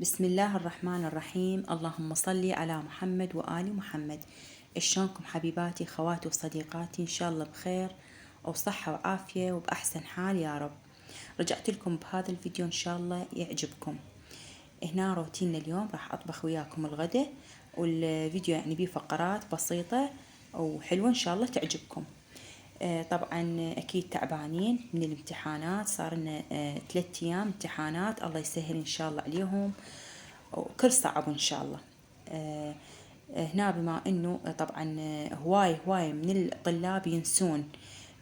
بسم الله الرحمن الرحيم. اللهم صل على محمد وآل محمد. شلونكم حبيباتي خواتي وصديقاتي؟ إن شاء الله بخير وصحة وعافية وبأحسن حال يا رب. رجعت لكم بهذا الفيديو إن شاء الله يعجبكم. هنا روتيننا اليوم راح أطبخ وياكم الغداء، والفيديو يعني بيه فقرات بسيطة وحلوة إن شاء الله تعجبكم. طبعا أكيد تعبانين من الامتحانات، صار لنا 3 أيام امتحانات، الله يسهل إن شاء الله عليهم وكل صعب إن شاء الله. هنا بما إنه طبعا هواي من الطلاب ينسون،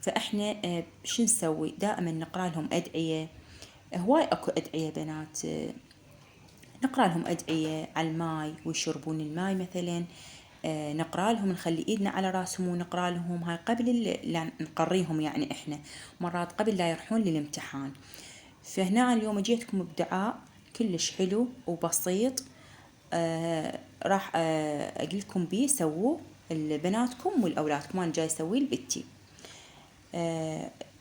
فإحنا شو نسوي؟ دائما نقرأ لهم أدعية. هواي أكو أدعية بنات، نقرأ لهم أدعية على الماي ويشربون الماي مثلا. نقرأ لهم، نخلي إيدنا على راسهم ونقرأ لهم هاي قبل لا نقريهم، يعني إحنا مرات قبل لا يروحون للامتحان. فهنا اليوم جيتكم بدعاء كلش حلو وبسيط، راح أقولكم بيه سووه لبناتكم والأولادكم. أنا جاي أسويه لبنتي.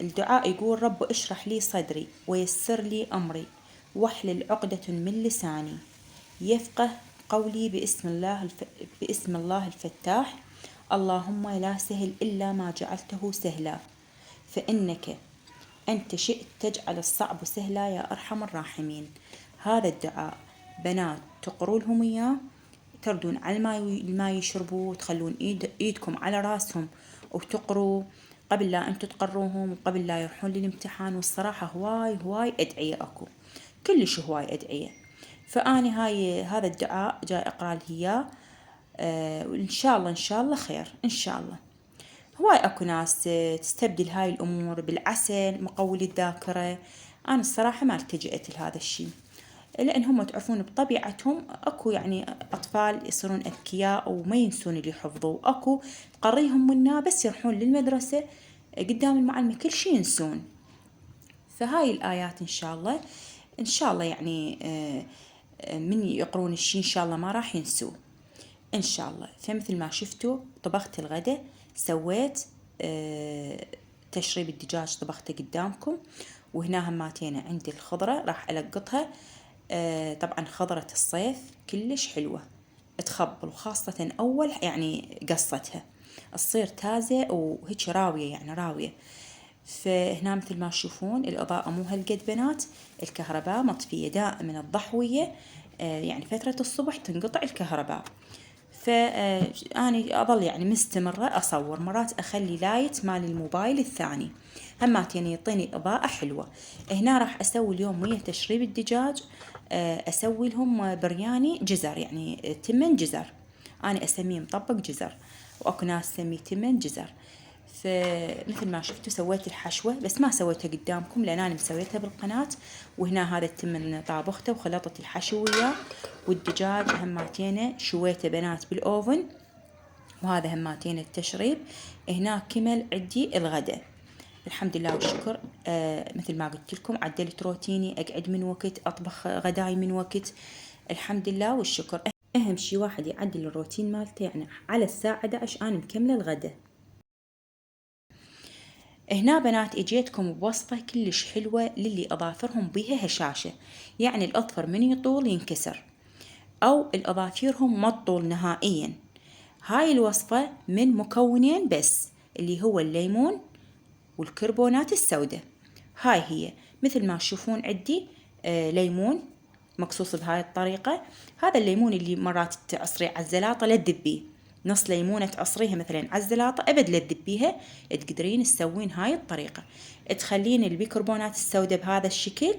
الدعاء يقول: رب اشرح لي صدري ويسر لي أمري واحلل عقدة من لساني يفقه قولي باسم الله الفتاح. اللهم لا سهل إلا ما جعلته سهلا، فإنك أنت شئت تجعل الصعب سهلا يا أرحم الراحمين. هذا الدعاء بنات تقروا لهم إياه، تردون على الماء يشربوا، وتخلون إيدكم على راسهم وتقروا قبل لا أنتوا تقروهم وقبل لا يروحون للامتحان. والصراحة هواي أدعية أكو، كلش هواي أدعية. فأني هذا الدعاء جاي أقرأ له إياه، وإن شاء الله خير إن شاء الله. هواي أكو ناس تستبدل هاي الأمور بالعسل مقوي الذاكرة. أنا الصراحة ما التجأت لهذا الشيء، لأن هم تعرفون بطبيعتهم أكو يعني أطفال يصيرون أذكياء وما ينسون اللي حفظوه، أكو تقريهم منا بس يروحون للمدرسة قدام المعلمة كل شيء ينسون. فهاي الآيات إن شاء الله يعني من يقرون الشيء إن شاء الله ما راح ينسوه إن شاء الله. فمثل ما شفتوا طبخت الغداء، سويت تشريب الدجاج طبخته قدامكم، وهنا هماتين عندي الخضرة راح ألقطها. طبعا خضرة الصيف كلش حلوة تخبل، وخاصة أول يعني قصتها تصير تازة وهيك راوية، يعني راوية. فهنا مثل ما تشوفون الإضاءة مو هالقد بنات، الكهرباء مطفية دائما الضحوية، يعني فترة الصبح تنقطع الكهرباء. فأني أظل يعني مستمرة أصور، مرات أخلي لايت مال الموبايل الثاني همات يعني يعطيني إضاءة حلوة. هنا راح أسوي اليوم ويا تشريب الدجاج أسوي لهم برياني جزر، يعني تمن جزر. أنا أسميه مطبق جزر، وأكو ناس تسميه تمن جزر. فمثل ما شفتوا سويت الحشوة، بس ما سويتها قدامكم لأن أنا مسويتها بالقناة. وهنا هذا التمن طابخته وخلطت الحشو وياه، والدجاج هماتين شويته بنات بالأوفن، وهذا هماتين التشريب. هنا كمل عندي الغداء الحمد لله والشكر. مثل ما قلت لكم عدلت روتيني، أقعد من وقت، أطبخ غداي من وقت، الحمد لله والشكر. أهم شي واحد يعدل الروتين مالته، يعني على الساعة 11 أنا مكملة الغداء. هنا بنات اجيتكم بوصفة كلش حلوة للي اظافرهم بيها هشاشة، يعني الاظفر من يطول ينكسر او الاظافيرهم ما تطول نهائيا. هاي الوصفة من مكونين بس، اللي هو الليمون والكربونات السوداء. هاي هي مثل ما تشوفون عندي ليمون مقصوص بهاي الطريقة. هذا الليمون اللي مرات تعصريه على الزلاطة لا تذبيه، نص ليمونة تعصريها مثلا على الزلاطة أبد لا تذبيها، تقدرين تسوين هاي الطريقة. تخلين البيكربونات السوداء بهذا الشكل،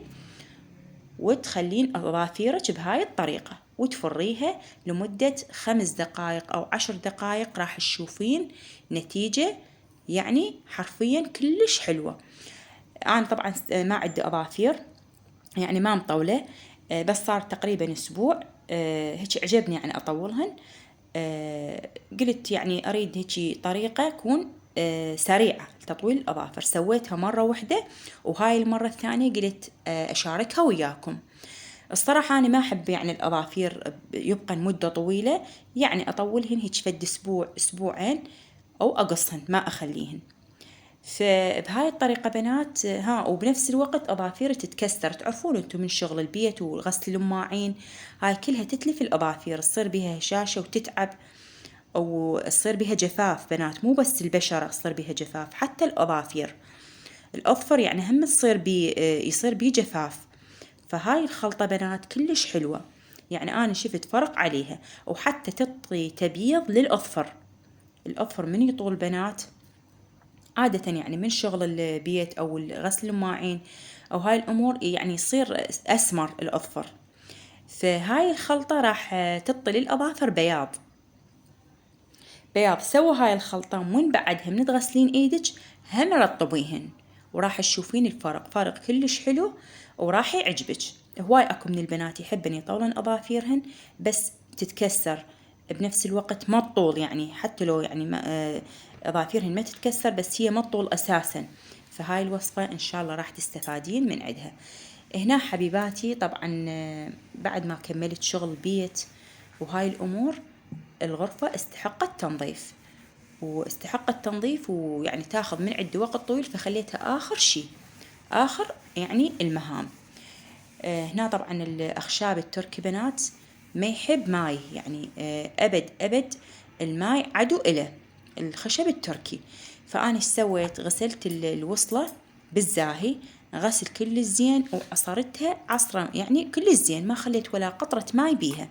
وتخلين أظافيرك بهاي الطريقة، وتفريها لمدة 5 دقائق أو 10 دقائق، راح تشوفين نتيجة يعني حرفيا كلش حلوة. أنا طبعا ما عندي أظافير يعني ما مطولة، بس صار تقريبا أسبوع هيك عجبني يعني أطولهن. قلت يعني أريد هيك طريقة تكون سريعة لتطويل الأظافر، سويتها مرة واحدة، وهاي المرة الثانية قلت أشاركها وياكم. الصراحة أنا ما أحب يعني الأظافير يبقى مدة طويلة، يعني أطولهن هيك فد أسبوع أسبوعين أو أقصهن ما أخليهن. فبهاي الطريقة بنات وبنفس الوقت أظافير تتكسر. تعرفون انتم من شغل البيت وغسل المواعين هاي كلها تتلف الأظافير، تصير بها هشاشة وتتعب، أو تصير بها جفاف بنات، مو بس البشرة تصير بها جفاف، حتى الأظافير، الأظفر يعني هم يصير بيه جفاف. فهاي الخلطة بنات كلش حلوة، يعني أنا شفت فرق عليها، وحتى تعطي تبييض للأظفر. الأظفر من يطول بنات عادة يعني من شغل البيت أو غسل المواعين أو هاي الأمور، يعني يصير أسمر الأظفر. فهاي الخلطة راح تعطي للأظافر بياض. سوى هاي الخلطة، ومن بعدها من تغسلين ايدك هم رطبيهن، وراح تشوفين الفرق، فرق كلش حلو وراح يعجبك. هواي اكو من البنات يحبن يطولن اظافيرهن بس تتكسر بنفس الوقت ما تطول، يعني حتى لو يعني ما اظافيرهن ما تتكسر بس هي ما تطول اساسا. فهاي الوصفة ان شاء الله راح تستفادين من عندها. هنا حبيباتي طبعا بعد ما كملت شغل البيت وهاي الامور، الغرفة استحقت تنظيف، ويعني تاخذ من عندي وقت طويل، فخليتها آخر شي، آخر يعني المهام. هنا طبعا الأخشاب التركي بنات ما يحب ماي، يعني أبد أبد الماي عدو إله الخشب التركي. فأنا ايش سويت؟ غسلت الوصلة بالزاهي غسل كل الزين، وعصرتها عصرة يعني كل الزين، ما خليت ولا قطرة ماي بيها.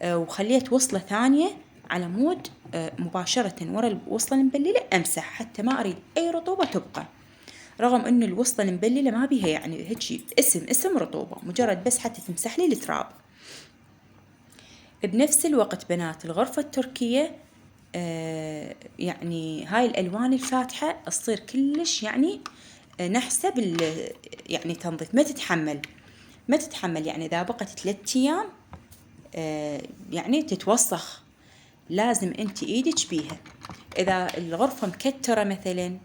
وخليت وصلة ثانية على مود مباشرة ورا الوصلة المبللة أمسح، حتى ما أريد أي رطوبة تبقى، رغم أن الوصلة المبللة ما بيها يعني هيجي اسم رطوبة، مجرد بس حتى تمسح لي التراب. بنفس الوقت بنات الغرفة التركية يعني هاي الألوان الفاتحة تصير كلش يعني نحسب يعني تنظيف ما تتحمل يعني إذا بقت 3 أيام يعني تتوسخ، لازم انت ايدك بيها. اذا الغرفة مكترة مثلا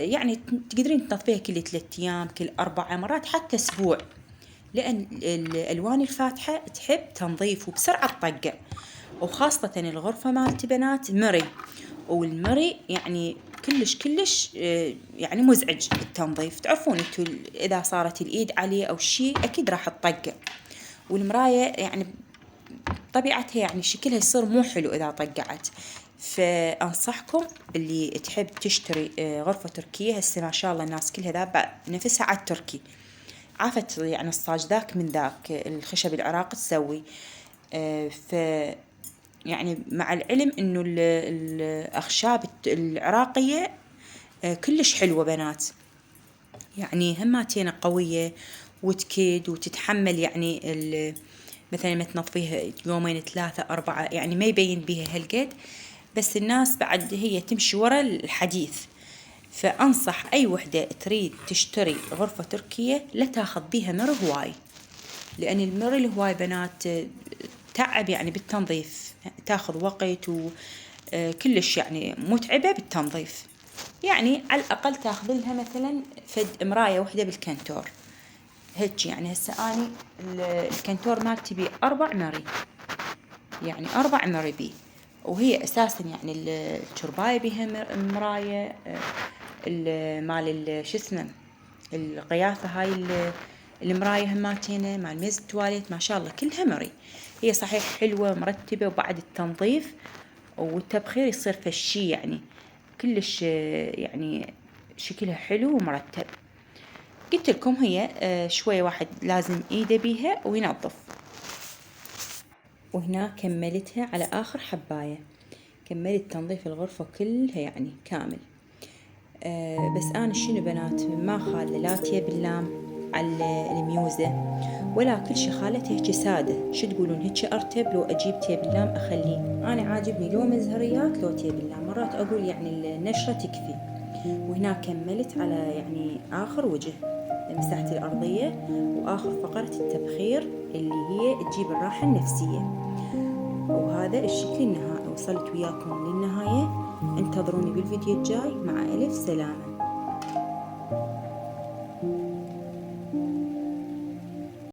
يعني تقدرين تنظفيها كل 3 ايام، كل 4 مرات، حتى اسبوع، لان الالوان الفاتحة تحب تنظيف وبسرعة تطقع. وخاصة الغرفة مالتي بنات مري، والمري يعني كلش يعني مزعج بالتنظيف. تعرفون انتو اذا صارت الايد عليه او شيء اكيد راح تطقع، والمراية يعني طبيعتها يعني شكلها يصير مو حلو إذا طقعت. فأنصحكم اللي تحب تشتري غرفة تركية، هسه ما شاء الله الناس كلها ذابة نفسها على التركي، عافت يعني الصاج ذاك من ذاك الخشب العراقي تسوي. ف يعني مع العلم إنه الأخشاب العراقية كلش حلوة بنات، يعني هماتين قوية وتكيد وتتحمل، يعني مثلا ما تنظفيها 2 3 4 يعني ما يبين بيها هالقد، بس الناس بعد هي تمشي ورا الحديث. فأنصح أي وحدة تريد تشتري غرفة تركية لا تاخذ بيها مر هواي، لأن المر الهواي بنات تعب يعني بالتنظيف، تاخذ وقت وكلش يعني متعبة بالتنظيف. يعني على الأقل تاخذ لها مثلا فد مراية وحدة بالكنتور هيك. يعني هسه أني الكنتور مالتي بيه 4 مري، يعني 4 مري بيه، وهي أساسا يعني الشرباية بيها مراية، مال شو اسمه القيافة هاي المراية هماتينه مال ميز التواليت ما شاء الله كلها مري. هي صحيح حلوة مرتبة، وبعد التنظيف والتبخير يصير فشي يعني كلش يعني شكلها حلو ومرتب. قلت لكم هي شوية واحد لازم ايده بيها وينظف. وهنا كملتها على آخر حباية، كملت تنظيف الغرفة كلها يعني كامل. بس أنا شنو بنات ما خالة لا تياب اللام على الميوزة ولا كل شي، خالتها هيك سادة. شو تقولون هيك أرتب لو أجيب تياب اللام أخليه؟ أنا عاجبني لو مزهريات لو تياب اللام، مرات أقول يعني النشرة تكفي. وهنا كملت على يعني آخر وجه مسحت الأرضية وآخر فقرة التبخير اللي هي تجيب الراحة النفسية. وهذا الشكل النهائي، وصلت وياكم للنهاية. انتظروني بالفيديو الجاي، مع ألف سلامة.